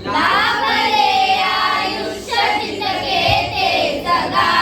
लाभले आयुष्य जितके ते जगा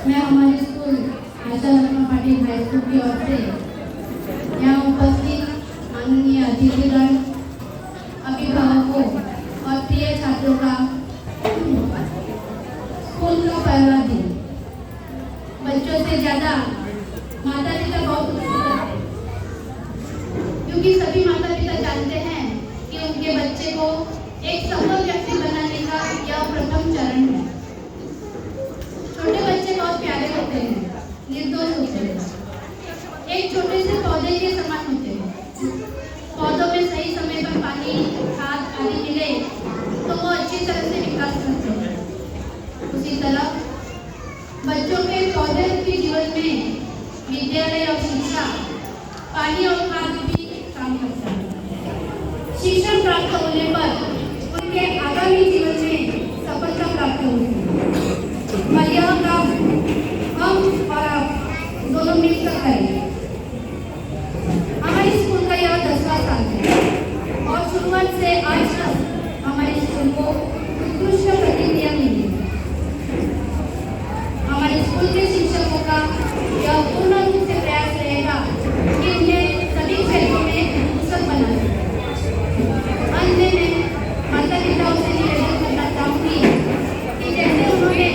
मैं हमारे स्कूल आशा लक्ष्मण पाटिल हाई स्कूल की ओर से यहाँ उपस्थित माननीय अतिथिगण, अभिभावकों और प्रिय छात्रों का स्कूल का पहला दिन। बच्चों से ज़्यादा माता पिता बहुत उत्सुक रहते हैं, क्योंकि सभी माता पिता जानते हैं कि उनके बच्चे को एक सफल व्यक्ति बनाने का यह प्रथम चरण है। छोटे बच्चे बहुत प्यारे होते हैं, निर्दोष होते हैं, एक छोटे से पौधे के समान होते हैं। पौधों में सही समय पर पानी, खाद आदि मिले तो वो अच्छी तरह से विकास करते हैं। उसी तरह बच्चों के पौधे के जीवन में विद्यालय और शिक्षा, पानी और खाद भी काम करता है। शिक्षण प्राप्त होने पर उनके आगामी जीवन में सफलता प्राप्त होती है और यह काम हम और आप दोनों मिलकर करेंगे। हमारे स्कूल का यह 10वां साल है और शुरुआत से आज तक हमारे स्कूल को उत्कृष्ट प्रतिक्रिया मिली है। हमारे स्कूल के शिक्षकों का यह पूर्ण रूप से प्रयास रहेगा कि उन्हें सभी क्षेत्रों में कुशल बनाए। अंत में माता पिताओं से निवेदन करना चाहूंगी कि जैसे उन्होंने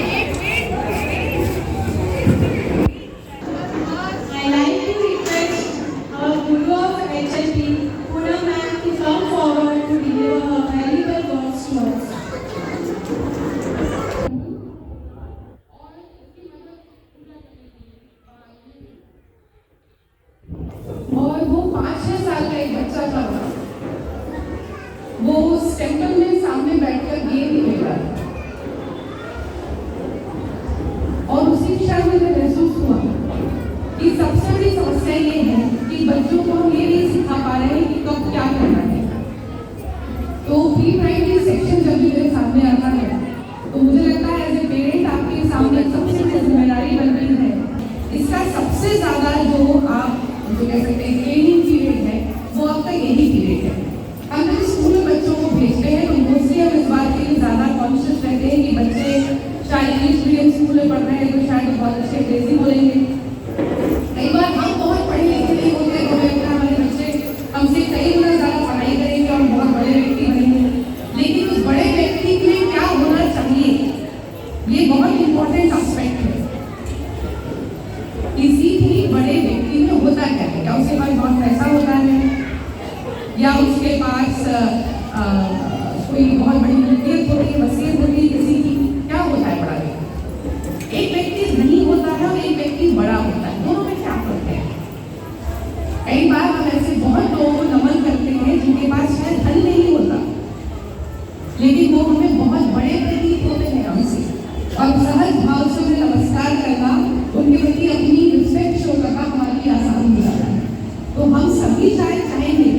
और वो 5-6 साल का एक बच्चा था, वो उस टेम्पल में सामने बैठकर गेम खेल रहा था और उसी क्षण मुझे महसूस हुआ कि सबसे बड़ी समस्या ये है कि बच्चों को हम ये नहीं सिखा पा रहे हैं कि कब क्या करना है। तो प्री प्राइमरी सेक्शन जब भी मेरे सामने आता है तो मुझे लगता है एज ए पेरेंट आपके सामने सबसे बड़ी जिम्मेदारी बनती है। इसका सबसे ज्यादा जो आप जो कह सकते हैं ट्रेनिंग पीरियड है वो आपका यही पीरियड है। हम जब स्कूल में बच्चों को भेजते हैं तो मोस्टली हम इस बात के लिए ज़्यादा कॉन्शियस रहते हैं कि बच्चे शायद इंग्लिश मीडियम स्कूल में पढ़ रहे हैं तो शायद बहुत अच्छे अंग्रेजी बोलेंगे। कई बार हम बहुत पढ़े लिखे नहीं होते तो हमारे बच्चे हमसे कई गुना ज़्यादा पढ़ाई करेंगे और बहुत बड़े व्यक्ति बनेंगे, लेकिन उस बड़े व्यक्ति के लिए क्या होना चाहिए ये बहुत इंपॉर्टेंट एस्पेक्ट है। किसी भी बड़े व्यक्ति में होता क्या है? क्या उसके पास बहुत पैसा होता है या उसके पास कोई बहुत बड़ी मिल्कियत होती है, वसीयत होती है किसी की? क्या होता है बड़ा व्यक्ति? एक व्यक्ति धनी होता है और एक व्यक्ति बड़ा होता है, दोनों में क्या फर्क है? कई बार हम ऐसे बहुत लोगों को नमन करते हैं जिनके पास शायद धन नहीं होता लेकिन वो हमें बहुत बड़े प्रतीत होते हैं हमसे, और सहज भाव से उन्हें नमस्कार करना, उनके प्रति अपनी रिस्पेक्ट शो करना हमारे लिए आसान हो जाता है। तो हम सभी शायद चाहेंगे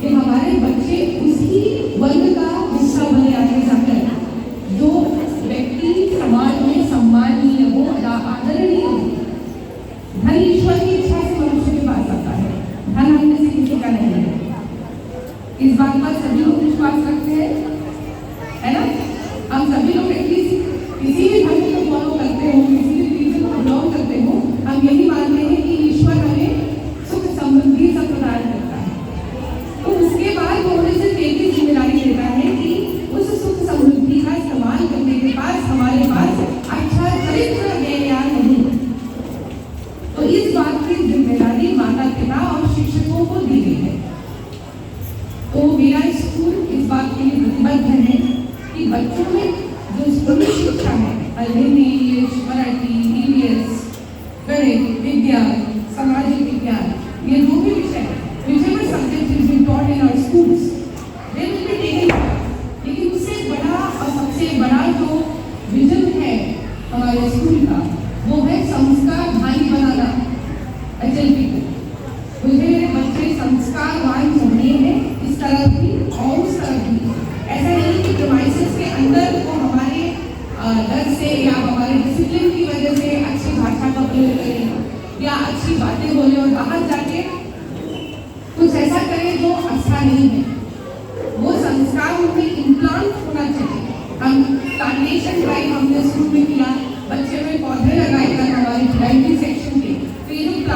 कि हमारे बच्चे उसी वर्ग का हिस्सा बने आगे जाकर जो व्यक्ति समाज में सम्माननीय हो, आदरणीय हो। धन ईश्वर की इच्छा से मनुष्य के पास आता है, धन हम में से किसी का नहीं है। इस बात पर सभी लोग विश्वास रखते हैं, है ना? हम सभी लोग एटलीस्ट किसी भी धर्म को फॉलो करते हैं।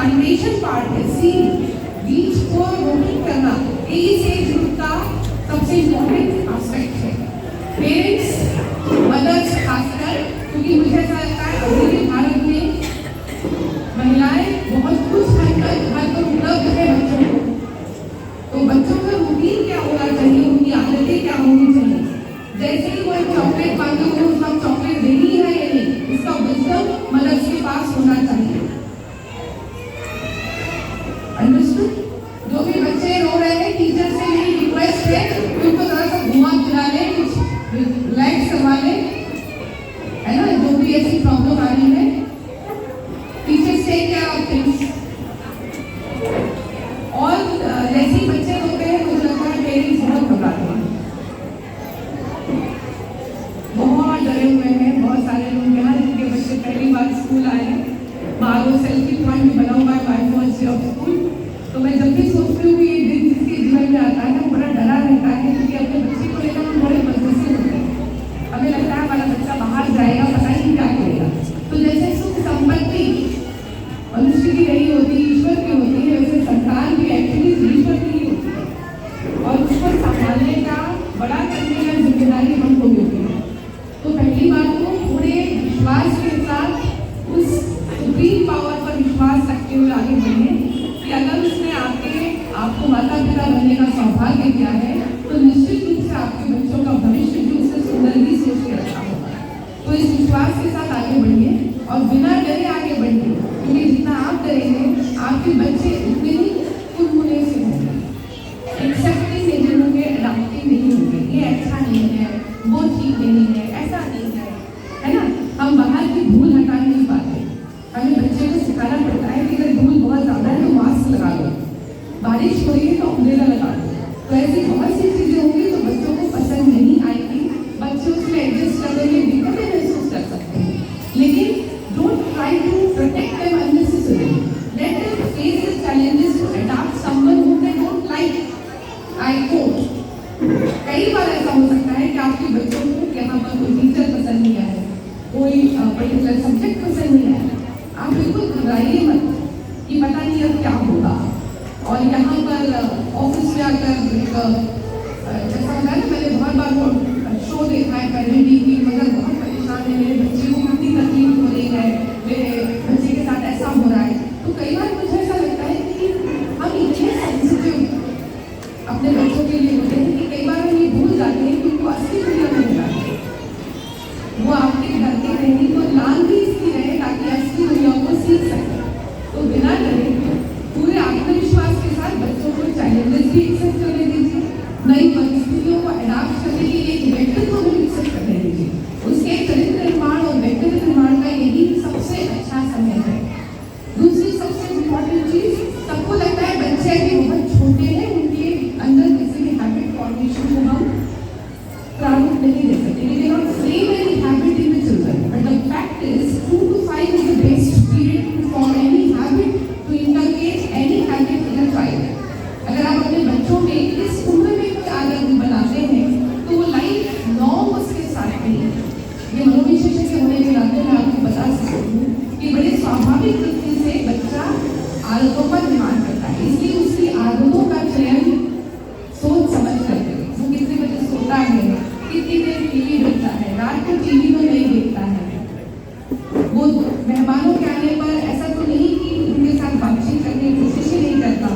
फाउंडेशन पार्ट है, सीड बीज को रोपिंग करना, इस एज ग्रुप का सबसे इम्पोर्टेंट एस्पेक्ट है। पेरेंट्स, मदर्स खासकर, क्योंकि मुझे ऐसा लगता है अभी भी भारत में महिलाएं बहुत कुछ हद पर उपलब्ध है बच्चों को, तो बच्चों का रूटीन क्या होना चाहिए, उनकी आदतें क्या होनी चाहिए। जैसे ही कोई चॉकलेट मांगे वो उसका चॉकलेट देनी है या नहीं, इसका विजडम मदर्स के पास होना चाहिए। अंडरस्टूड? जो भी बच्चे रो रहे हैं, टीचर से मेरी रिक्वेस्ट है कि उनको जरा सा घुमा फिरा ले, कुछ रिलैक्स करवा ले, है ना, जो भी ऐसी प्रॉब्लम आ रही है। टीचर से क्या थिंग्स और जैसे ही बच्चे होते हैं मुझे लगता है पेरेंट्स बहुत घबराते हैं, बहुत डरे हुए हैं। बहुत सारे लोग यहाँ जिनके बच्चे पहली बार स्कूल आए हैं, बाहर सेल्फी पॉइंट भी बना हुआ है by first day of school, तो मैं जब भी सोचती हूँ कि ये दिन जिसके जीवन में आता है बड़ा डरा रहता है, क्योंकि अपने बच्चे को लेकर हम बड़े मजबूत होते हैं। हमें लगता है हमारा बच्चा बाहर जाएगा, पता ही क्या करेगा। तो जैसे सुख संपत्ति मनुष्य की नहीं होती, ईश्वर की होती है, वैसे संतान भी एक्चुअली ईश्वर की होती है और उसको संभालने का, बड़ा करने का जिम्मेदारी हमको मिलती है। तो पहली बात तो पूरे विश्वास के साथ उस सुप्रीम पावर पर विश्वास रखते हुए आगे बढ़े कि अगर उसने आपको माता पिता बनने का सौभाग्य दिया है तो निश्चित रूप से आपके बच्चों का भविष्य भी उससे सुंदर ही सोच के रखा होगा। तो इस विश्वास के साथ आगे बढ़िए और बिना डरे आगे बढ़िए, क्योंकि जितना आप डरेंगे आपके बच्चे उतने ही कुनमुने से होंगे, एक्सेप्टिंग नहीं होंगे, अडॉप्टिंग नहीं होंगे। ये अच्छा नहीं है, वो ठीक नहीं है, ऐसा नहीं है ना। हम बाहर की धूल हटा नहीं पाते, हमें बच्चे को सिखाना पड़ता है कि अगर धूल बहुत ज़्यादा है तो मास्क लगा लो, बारिश हो रही है तो अम्ब्रेला लगा दो। तो ऐसी बहुत सी चीज़ें होंगी तो बच्चों को पसंद नहीं आएगी, बच्चे उसमें एडजस्ट करने में दिक्कतें महसूस कर सकते हैं, लेकिन don't try to protect them unnecessarily. Let them face the challenges to adopt someone whom they don't like. I quote. कई बार ऐसा हो सकता है कि आपके बच्चों को यहाँ पर कोई टीचर पसंद नहीं आया, कोई पर्टिकुलर सब्जेक्ट पसंद नहीं आया, आप बिल्कुल घबराइए मत कि पता नहीं अब क्या होगा। और यहाँ पर ऑफिस में आकर जैसा होता है ना, मैंने बहुत बार वो शो देखा है पहले टीवी, मगर बहुत परेशान है, मेरे बच्चे को कितनी तकलीफ हो रही है, मेरे बच्चे के साथ ऐसा हो रहा है। तो कई बार मुझे ऐसा लगता है कि हम इतने सेंसिटिव अपने बच्चों के लिए होते हैं कि कई बार हम ये भूल जाते हैं कि उनको असली दुनिया में मिला है। वो आपके घर के रहने को लाल भी इसलिए रहे ताकि असली दुनिया को सीख सके। तो बिना डरे पूरे आत्मविश्वास के साथ बच्चों को चैलेंजेस भी एक्सेप्ट करने दीजिए, नई परिस्थितियों को अडॉप्ट करने के लिए व्यक्तित्व भी विकसित करने दीजिए। उसके चरित्र निर्माण और व्यक्तित्व निर्माण का यही सबसे अच्छा समय है। दूसरी सबसे इम्पोर्टेंट चीज, सबको लगता है बच्चे अभी बहुत छोटे हैं, उनके अंदर किसी भी हैबिट फॉर्मेशन को हम प्रारूप नहीं दे सकते। We cannot frame any habit in the children, but the fact is 2 to 5 is the best period to form any habit, to inculcate any habit in a child. अगर आप अपने बच्चों में इस उम्र में कोई आदत बनाते हैं तो वो लाइफ लॉन्ग उसके साथ रहेगी। ये मनोविशेषज्ञ होने के नाते मैं आपको बता सकती हूँ कि बड़े स्वाभाविक तरीके से बच्चा आदतों पर निर्माण करता है, इसलिए उसकी आदतों का चयन सोच समझ कर करें। वो कितने बजे सोता है, कितनी देर टीवी देखता है, रात को टीवी में नहीं देखता है, वो मेहमानों के आने पर ऐसा तो नहीं कि उनके साथ बातचीत करने की कोशिश ही नहीं करता,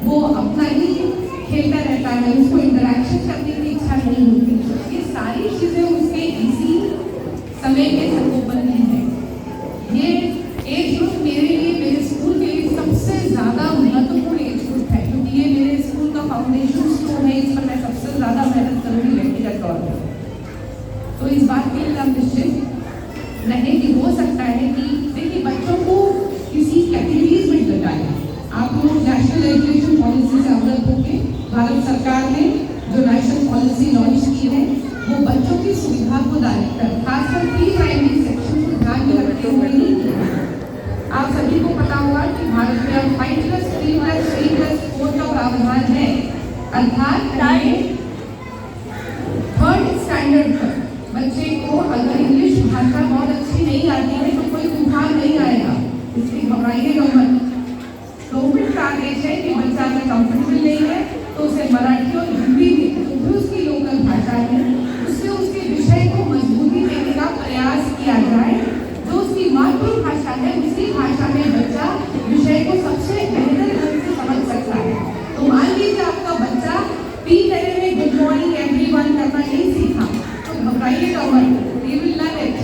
वो अपना ही खेलता रहता है, उसको इंटरेक्शन करने की इच्छा नहीं होती। ये सारी चीज़ें उसके इसी समय के संगोपन में है। ये एज ग्रुप मेरे लिए, मेरे स्कूल के लिए सबसे ज़्यादा महत्वपूर्ण एज ग्रुप है, क्योंकि ये मेरे स्कूल का फाउंडेशन स्टोन है, इस पर मैं सबसे ज़्यादा मेहनत करूँगी व्यक्तिगत तौर पर। तो इस बात के लिए हम निश्चित रहें कि हो सकता है कि देखिए बच्चों को किसी कैटेगरीज में लगाएं। आप लोग नेशनल एजुकेशन पॉलिसी से अवगत होंगे, भारत सरकार ने जो नेशनल पॉलिसी लॉन्च की है वो बच्चों की सुविधा को खासकर प्री प्राइमरी सेक्शन को ध्यान में रखते हुए ही आप सभी को पता होगा कि भारत में अब 5+3+3+4 का प्रावधान है, अर्थात थर्ड स्टैंडर्ड तक बच्चे को अगर इंग्लिश भाषा बहुत अच्छी नहीं आती है तो कोई तूफान नहीं आएगा, इसलिए घबराइएगा मत। आदेश है कि बच्चा अगर कंफर्टेबल नहीं है तो उसे मराठी और हिंदी में जो भी उसकी लोकल भाषा है उससे उसके विषय को मजबूती देने का प्रयास किया जाए। जो उसकी मातृभाषा है उसी भाषा में बच्चा विषय को सबसे बेहतर ढंग से समझ सकता है। तो मान लीजिए आपका बच्चा पी तरह में गुड मॉर्निंग एवरीवन करना नहीं सीखा तो घबराइएगा मत, ही विल लर्न इट।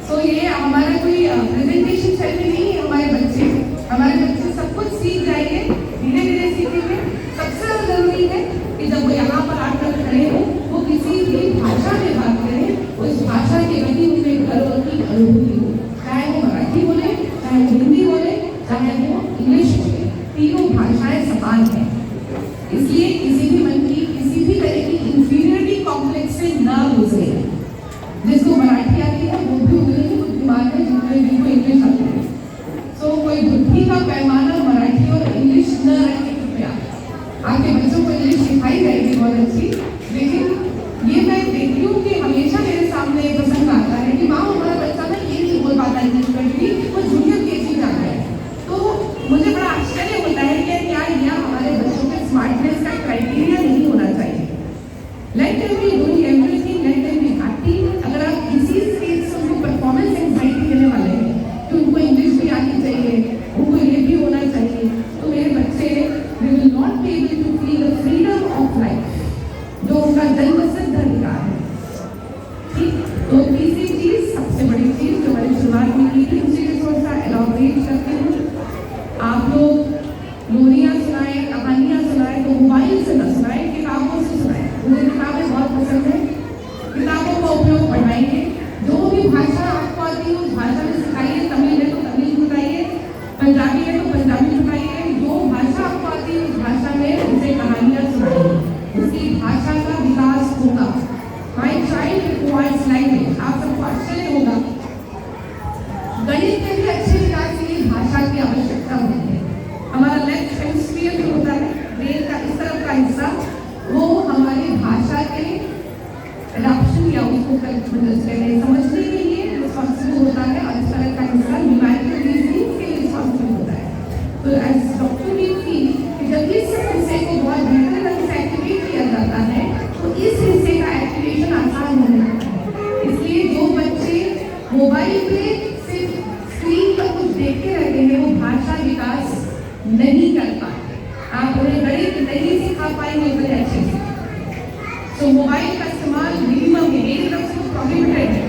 सो ये हमारा कोई प्रेजेंटेशन सेशन नहीं है, हमारे बच्चे सब कुछ सीख जाएंगे, धीरे धीरे सीखेंगे। सबसे जरूरी है कि जब वो यहाँ पर आकर खड़े हो वो किसी भी भाषा में बात करें, उस भाषा के प्रति उन्हें गर्व की अनुभूति हो, चाहे वो मराठी बोले, चाहे वो हिंदी बोले, चाहे वो इंग्लिश बोले, तीनों भाषाएं समान हैं। इसलिए किसी भी मन की किसी भी तरह की इंफीरियरिटी कॉम्प्लेक्स से ना गुजरे। जिसको मराठी आती है वो भी उतने ही बुद्धिमान है जिनको इंग्लिश आती है। तो कोई बुद्धि का पैमाना मराठी और इंग्लिश न रखे कृपया। आपके बच्चों को इंग्लिश सिखाई जाएगी बहुत अच्छी, लेकिन ये मैं देखती हूँ कि हमेशा मेरे सामने एक प्रसंग आता है कि माँ हमारा बच्चा ना ये नहीं बोल पाता इंग्लिश में भी, वो जूनियर केजी में आ गया है। तो मुझे बड़ा आश्चर्य होता है कि क्या यह हमारे बच्चों के स्मार्टनेस का क्राइटेरिया नहीं होना चाहिए। Let them be doing everything, let them be happy. अगर आप इसी स्टेज से उनको परफॉर्मेंस एंजाइटी देने वाले हैं कि उनको इंग्लिश भी आनी चाहिए, उनको ये भी होना चाहिए, तो मेरे बच्चे they will not be able to feel the freedom of life जो उनका जन्मसिद्ध अधिकार है। ठीक, तो तीसरी चीज, सबसे बड़ी चीज जो मैंने शुरुआत में की थी उसी को थोड़ा सा एलॉबरेट करती हूँ। आप लोग लोरियाँ सुनाए, कहानियाँ सुनाए तो मोबाइल से न सुनाए, किताबों से सुनाए। मुझे किताबें बहुत पसंद है, किताबों का उपयोग बढ़ाइए। जो भी भाषा आपको आती है उस भाषा में सिखाइए। तमिल है तो तमिल बताइए, पंजाबी है तो पंजाबी बताइए। जो भाषा आपको आती है उस भाषा में उसे कहानियाँ सुनाइए, उसकी भाषा का विकास होगा। My child requires language. आप सबको आश्चर्य होगा, गणित में भी अच्छे विकास के लिए भाषा की आवश्यकता होती है। हमारा लेफ्ट हेमिस्फीयर जो होता है, ब्रेन का इस तरफ का हिस्सा, वो हमारी भाषा के एडॉप्शन या उसको समझने के लिए रिस्पॉन्सिबल होता है, और इस तरह का हिस्सा न्यूमेरिकल रीजनिंग के लिए रिस्पॉन्सिबल होता है। तो एज डॉक्टर वी फील कि जब इस हिस्से को बहुत बेहतर ढंग से एक्टिवेट किया जाता है तो इस हिस्से का एक्टिवेशन आसान होने लगता है। इसलिए जो बच्चे मोबाइल पे सिर्फ स्क्रीन पर कुछ देखते रहते हैं वो भाषा विकास नहीं कर पाते। आप उन्हें गणित नहीं सिखा पाएंगे बड़े अच्छे से। तो मोबाइल का इस्तेमाल मिनिमम है, मेरी तरफ से प्रोहिबिटेड है,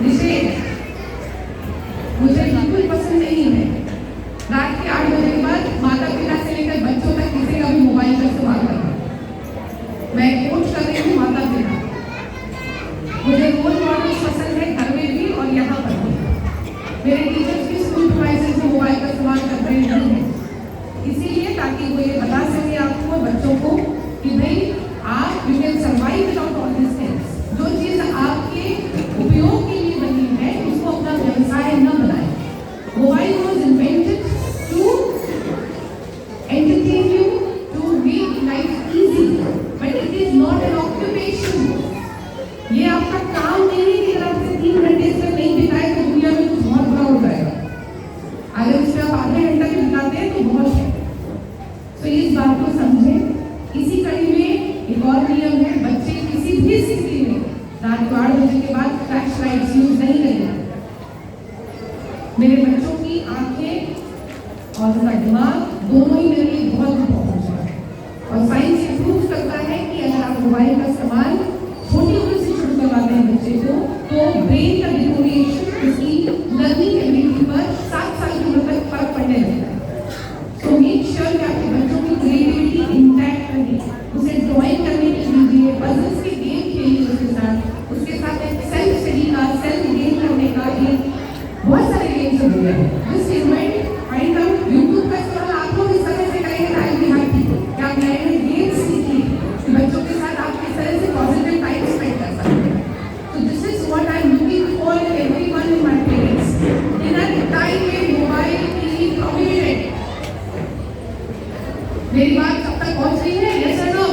निषेध, मुझे बिल्कुल पसंद नहीं है। रात के 8 बजे के बाद माता पिता से लेकर बच्चों तक किसी का भी मोबाइल का इस्तेमाल करना। मैं कोच कर रही हूँ माता पिता, मुझे रोल मॉडल पसंद है घर में भी और यहाँ पर भी। मेरे टीचर्स भी स्कूल डिवाइसेस में मोबाइल का इस्तेमाल कर रहे हैं, इसीलिए ताकि वो ये बता सके आपको बच्चों को कि भाई आप you can survive without all this things. जो चीज़ आपके उपयोग के लिए बनी है उसको अपना व्यवसाय न बनाएं। Mobile was invented to entertain you, to make life easy, but it is not an occupation. ये आपका काम नहीं है कि अगर आपसे 3 घंटे से नहीं बिताए तो दुनिया में कुछ बहुत बुरा हो जाएगा। अगर उसमें आप आधे घंटा भी बिताते हैं तो बहुत है। तो इस बात को समझें। इसी कड़ी में एक और नियम है, बच्चे किसी भी स्थिति में रात को 8 बजे के बाद फ्लैश लाइट्स यूज नहीं करेंगे। मेरे बच्चों की आंखें और उनका दिमाग दोनों ही मेरे लिए बहुत इंपॉर्टेंट है, और साइंस ये प्रूव करता है कि अगर आप मोबाइल का इस्तेमाल छोटी उम्र से शुरू करवाते हैं बच्चे को तो ब्रेन का डिटोरिएशन, उसकी लर्निंग एबिलिटी पर 7 साल की उम्र तक फर्क पड़ने लगता है। तो मेक श्योर कि आपके बच्चों की क्रिएटिविटी इंटैक्ट रहे, उसे ड्राइंग करने के लिए पजल्स के गेम खेलिए उसके साथ एक सेल्फ स्टडी का, सेल्फ गेम करने का, एक बहुत सारे गेम्स हो गए हैं। This event find out YouTube का इस्तेमाल आप लोग इस तरह से करेंगे टाइम भी हैप्पी क्या आप नए नए गेम्स सीखिए बच्चों के साथ आप किस तरह से पॉजिटिव टाइम स्पेंड कर सकते हैं। तो this is what I am looking for in everyone in my parents in a time में मोबाइल की प्रोहिबिटेड। मेरी बात सब तक पहुंच रही है? यस और नो?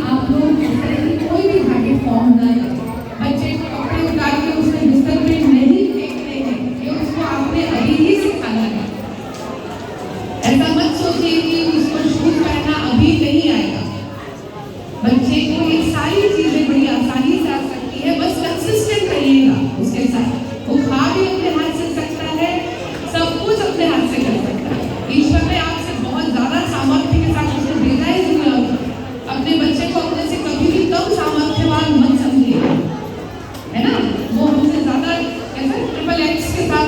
आप लोग इस तरह की कोई भी हैबिट फॉर्म न करें। बच्चे को कपड़े उतार के उसमें बिस्तर पे नहीं फेंकते हैं, ये उसको आपने अभी ही सिखाना है।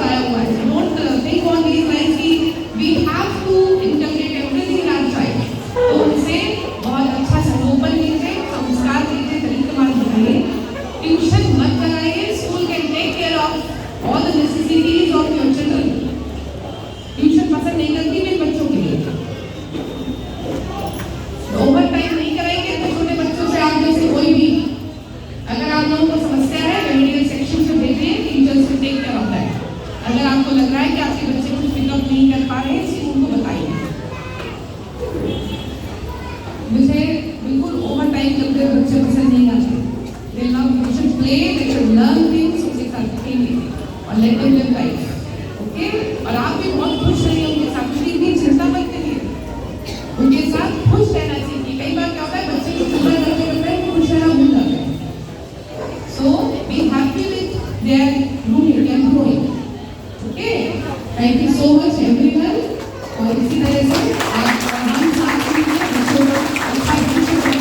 पढ़ाया हुआ है। Don't think on these lines कि we have to inculcate everything in our child. तो उनसे बहुत अच्छा संगोपन लीजिए, संस्कार लीजिए, तरीकेमार बनाइए, ट्यूशन मत कराइए। School can take care of all the necessities of your children. Tuition पसंद नहीं करती मैं बच्चों के लिए, ओवर टाइम नहीं कराएंगे तो छोटे बच्चों से आप जैसे कोई भी, अगर आप लोगों को समस्या है रेमेडियल सेक्शन से भेजिए, teachers will take care of that. अगर आपको लग रहा है कि आपके बच्चे कुछ पिकअप नहीं कर पा रहे हैं, स्कूल को बताइए। मुझे बिल्कुल ओवर टाइम करते हुए बच्चे पसंद नहीं आते। They should play, they should learn things, उनके साथ खेलिए और let them live life. Okay, और आप भी बहुत खुश रहिए उनके साथ, क्योंकि इतनी चिंता मत करिए, उनके साथ खुश रहना चाहिए। कई बार क्या होता है बच्चे को चिंता करते करते खुश रहना भूल जाते हैं। So be happy with their growing and growing. Okay, thank you so much everyone. और इसी तरह से आप हम साथ मिलकर बच्चों को अच्छा भविष्य दें,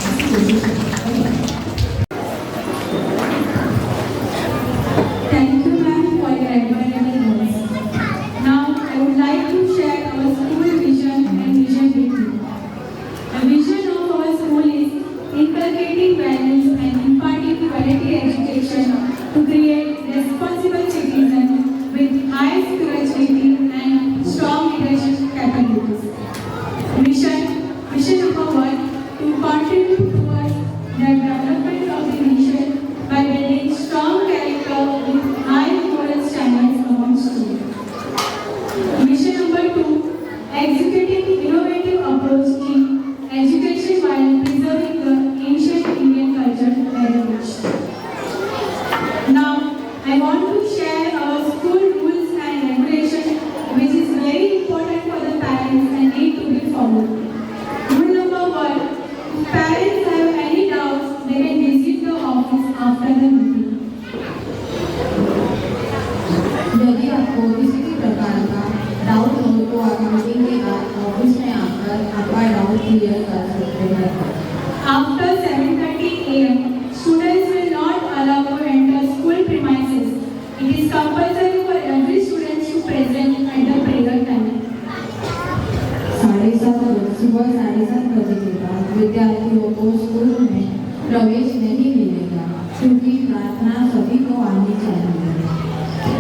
ऐसी कोशिश करें। Thank you, ma'am, for your admirable words. Now, I would like to share our school vision and mission with you. The vision of our school is inculcating values and imparting quality education to create responsible citizens with high spirituality and strong leadership capabilities. Mission number 1, to contribute towards the development of the nation by building strong character with high moral standards among students. Mission number 2, executing innovative approach in education while preserving the ancient Indian culture heritage. Now, I want to share our school rules and regulations, which is very important for the parents and need to be followed. Rule number 1, if parents have any doubts, they can visit the office after the meeting. यदि आपको किसी भी प्रकार का doubt हो तो आप meeting के बाद ऑफिस में आकर आपका डाउट क्लियर कर सकते हैं। After 7:30 a.m., students will not allow to enter school premises. It is compulsory for every student to present at the prayer time. सुबह 7:30 बजे के बाद विद्यार्थियों को स्कूल में प्रवेश नहीं मिलेगा, क्योंकि प्रार्थना सभी को आनी चाहिए।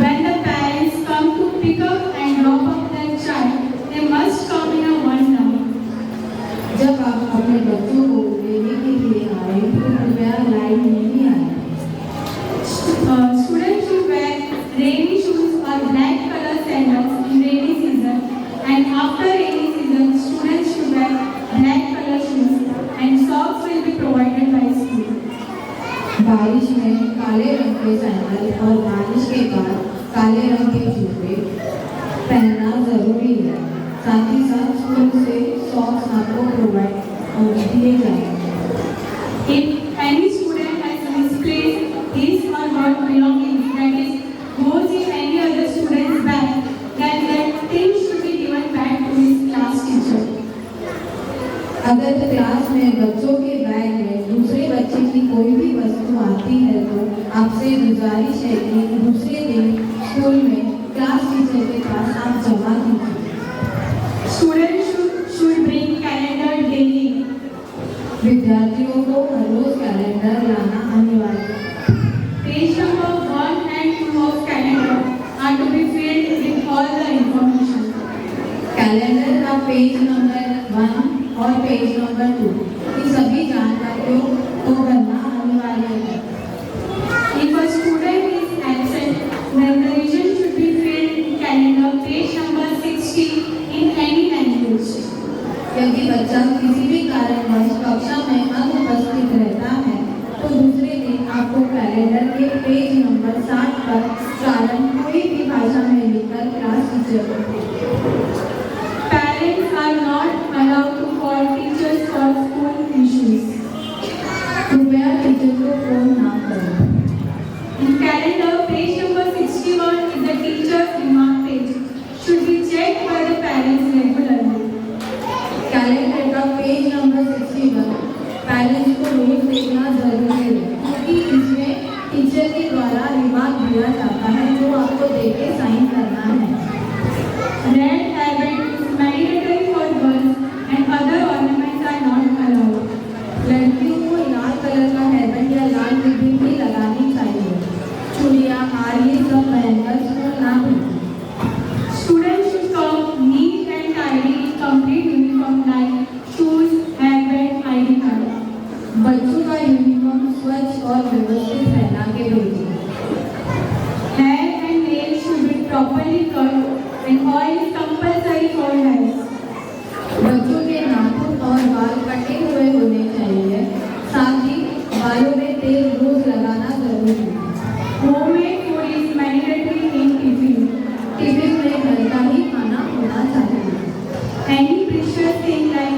When the parents come to pick up and drop off their child, they must come in a one round. जब आप अपने बच्चों को लेने के लिए आए तो कृपया लाइन में ही आए। Students should wear rainy shoes or black color sandals in rainy season, and after rainy season, students should wear black color shoes and socks will be provided by school. बारिश में काले रंग के सैंडल और बारिश के बाद काले रंग के जूते पहनना जरूरी है। साथ ही साथ स्कूल से सॉक्स आपको प्रोवाइड दिए जाएंगे। If any student has misplaced his or her belongings, that is, goes in any other student's bag, then that thing should be given back to his class teacher. अगर class में बच्चों के bag में दूसरे बच्चे की कोई भी वस्तु आती है तो आपसे गुजारिश है कि दूसरे दिन स्कूल में क्लास टीचर के पास आप जमा कीजिए। Students should bring calendar daily. विद्यार्थियों को हर रोज कैलेंडर लाना अनिवार्य है। Page number 1 and 2 of calendar are to be filled with all the information. Calendar का पेज नंबर 1 और पेज नंबर 2 की सभी जानकारियों को भरना अनिवार्य है। If a student is absent, then the reason should be filled in calendar page number 60 in any language. यदि बच्चा किसी भी कारणवश कक्षा में अनुपस्थित रहता है तो दूसरे दिन आपको कैलेंडर के पेज नंबर 60 पर कारण कोई भी भाषा में लिखकर क्लास टीचर को। Parents are not allowed to call teachers for school issues. कृपया टीचर को फोन ना करें। In calendar, page number 61 is the teacher's remark page. Should be checked by the parents regularly. Calendar का page number 61 parents को रोज देखना जरूरी है, क्योंकि इसमें टीचर के द्वारा रिमार्क दिया जाता है जो आपको देके साइन करना है। Red hairband is mandatory for girls and other ornaments are not allowed. लड़कियों को लाल कलर का हेयरबैंड या लाल रिबन भी लगानी चाहिए। चूड़ियाँ, हार ये सब पहनकर स्कूल ना भेजें। Students should come neat and tidy in complete uniform like shoes, hairband, ID card. बच्चों का यूनिफॉर्म स्वच्छ और व्यवस्थित पहना के भेजें। Hair and nails should be properly cut and oil is compulsory for hairs. बच्चों के नाखून और बाल कटे हुए होने चाहिए। साथ ही बालों में तेल रोज लगाना जरूरी है। Homemade food is mandatory in tiffin. Tiffin में घर का ही खाना होना चाहिए। Any precious thing like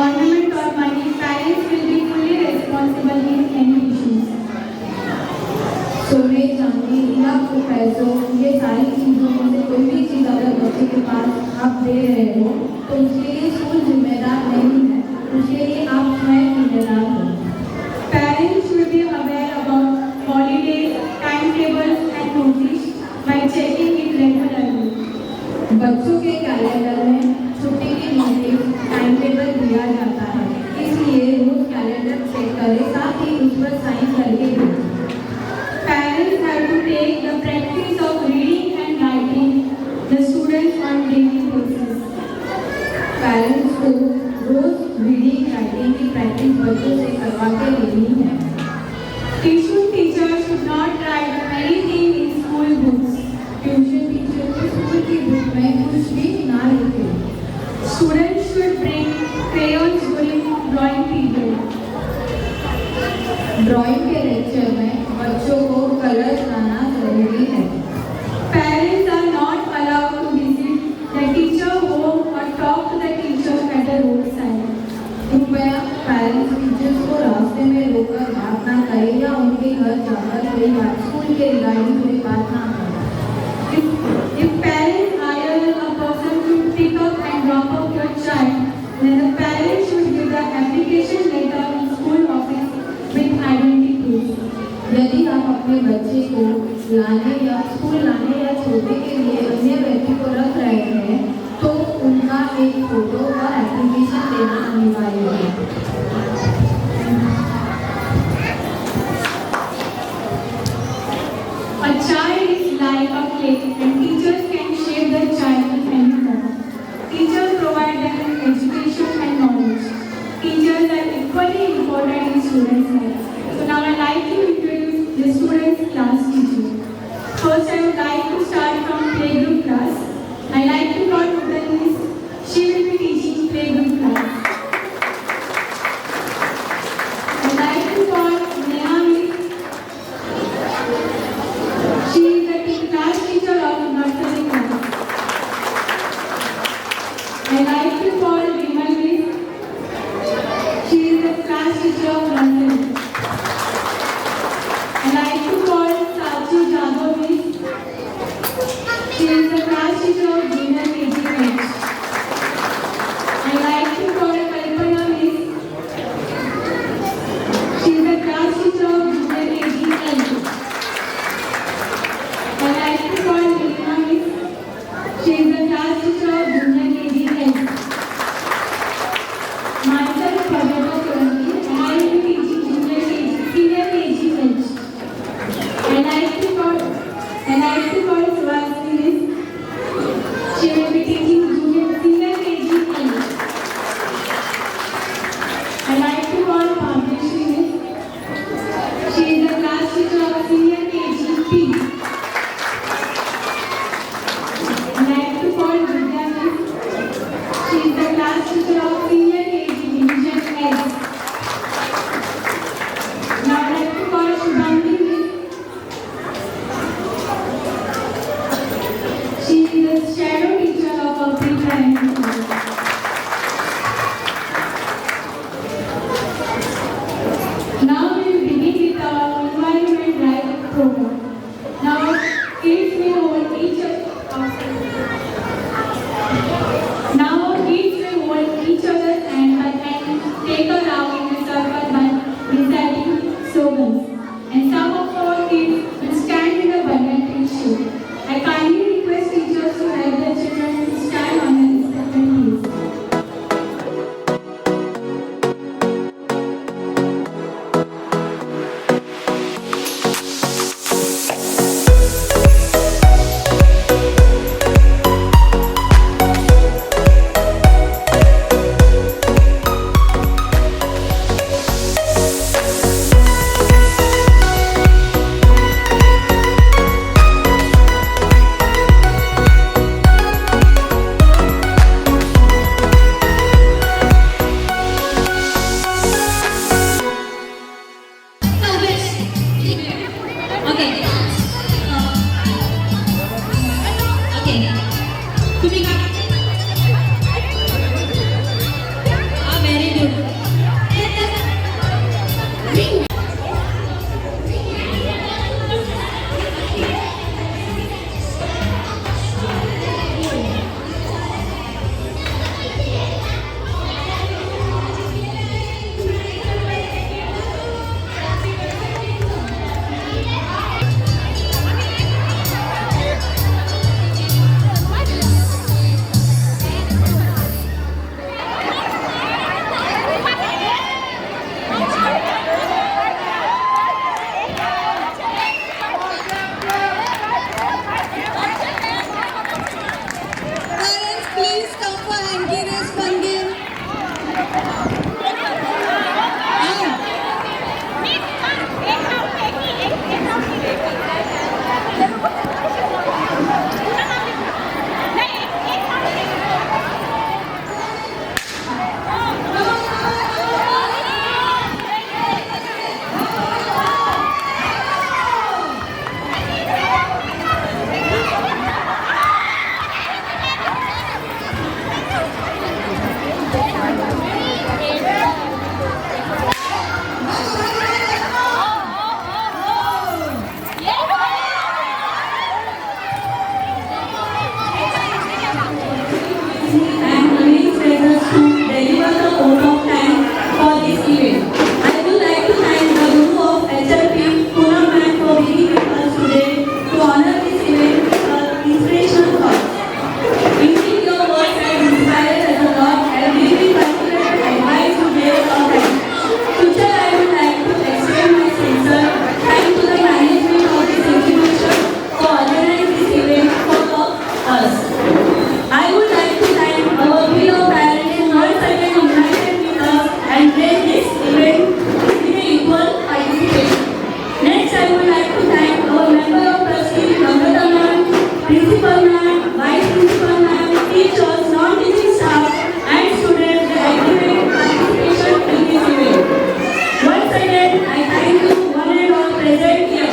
ornament or money, parents will be fully responsible in any issues. सोने, चांदी या पैसों, ये सारी चीजों में से कोई भी चीज अगर बच्चे के पास आप दे रहे हो तो उसके लिए स्कूल जिम्मेदार नहीं है, उसके लिए आप स्वयं जिम्मेदार हो। Parents should be aware about holidays, timetables and notice by checking it regularly. बच्चों के कैलेंडर में छुट्टी की नोटिस, टाइम टेबल दिया जाता है, इसलिए रोज कैलेंडर चेक करें, साथ ही उस पर साइन करके दें। Parents have to take the practice of reading and writing the students on daily basis. Parents को रोज रीडिंग राइटिंग की प्रैक्टिस बच्चों से करवा के लेनी है। Tuition teachers should not write anything in school books. Tuition teacher को स्कूल की बुक में कुछ भी ना लिखे। Students should bring crayons during drawing period. Drawing के लेक्चर में बच्चों को कलर्स लाना जरूरी है। Parents are not allowed to visit the teacher home or talk to the teacher at the roadside. कृपया पेरेंट्स टीचर्स को रास्ते में रोककर बात ना करें या उनके घर जाकर कोई बात स्कूल के रिगार्डिंग कोई बात ना करें। If parents hire a person to pick up and drop off your child, then the parent should give the application letter in school office with identity proof. यदि आप अपने बच्चे को लाने या स्कूल लाने या छोड़ने के लिए अन्य व्यक्ति को रख रहे हैं तो उनका एक फोटो और एप्लीकेशन देना अनिवार्य है। A child is like a clay and teachers can shape the child in any form. Teachers provide them with education and knowledge. Teachers are equally important in students' life. So now I like to introduce the students' class teacher. First I would like to start from playgroup class. I like to call Udalini. She will be teaching playgroup class. I like to call Neha. She is the class teacher of nursery class. I like to call Vimal Miss. She is the class teacher of nursery. I like to call Sachi Jadhav Miss. She is the class teacher of junior KG H. I like to call Kalpana Miss. She is the class teacher of junior KG L. I like to call Neha Miss. She is the class teacher of junior KG H. Myself, Prabhata Solanki, and I will be teaching senior KG H. I like to call Swasti Miss. She will be teaching senior KG L. I like to call Bhavyashri Miss. She is the class teacher of senior KG P. I like to call Vidya Miss. She is the class teacher of senior KG Division S. Now I like to call Shubhangi Miss. She is the shadow teacher of our pre-primary school. Now we will begin with our environment drive program. Now kids will hold each other's hand and take a round in a circle by reciting slogans. And some of our kids will stand in a banyan tree shape. I thank you one and all present here.